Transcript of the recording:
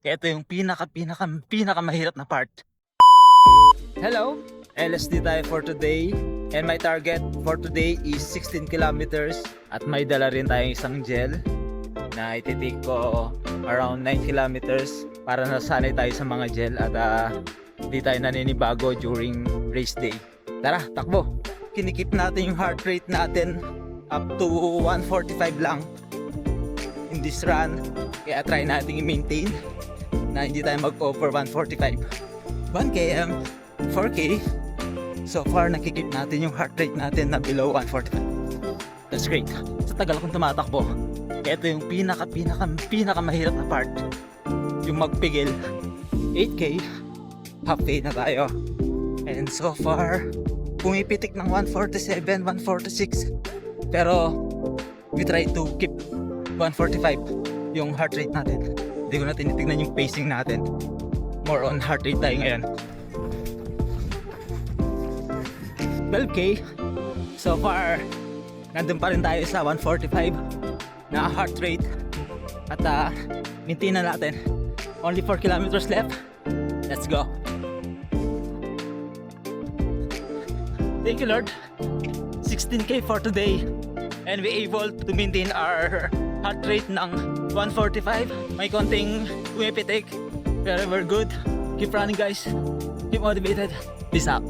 Kaya ito yung pinaka mahirap na part. Hello! LSD tayo for today. And my target for today is 16 kilometers. At may dala rin tayong isang gel na ititik ko around 9 kilometers para nasanay tayo sa mga gel at di tayo naninibago during race day. Tara, takbo! Kinikip natin yung heart rate natin up to 145 lang in this run. Kaya try natin i-maintain na hindi tayo mag-over 145. 1 km, 4k. So far, nakikip natin yung heart rate natin na below 145. That's great. Sa tagal akong tumatakbo, kaya ito yung pinaka mahirap na part. Yung magpigil. 8k, half k na tayo. And so far, pumipitik ng 147, 146. Pero, we try to keep 145 yung heart rate natin. Hindi ko na tinitignan yung pacing natin. More on heart rate tayo ngayon. 12k. So far, nandun pa rin tayo sa 145 na heart rate. At maintain na natin. Only 4 kilometers left. Let's go. Thank you, Lord. 16k for today. And we able to maintain our heart rate ng 145. May konting pumipitik. Pero we're good. Keep running, guys. Keep motivated. Peace out.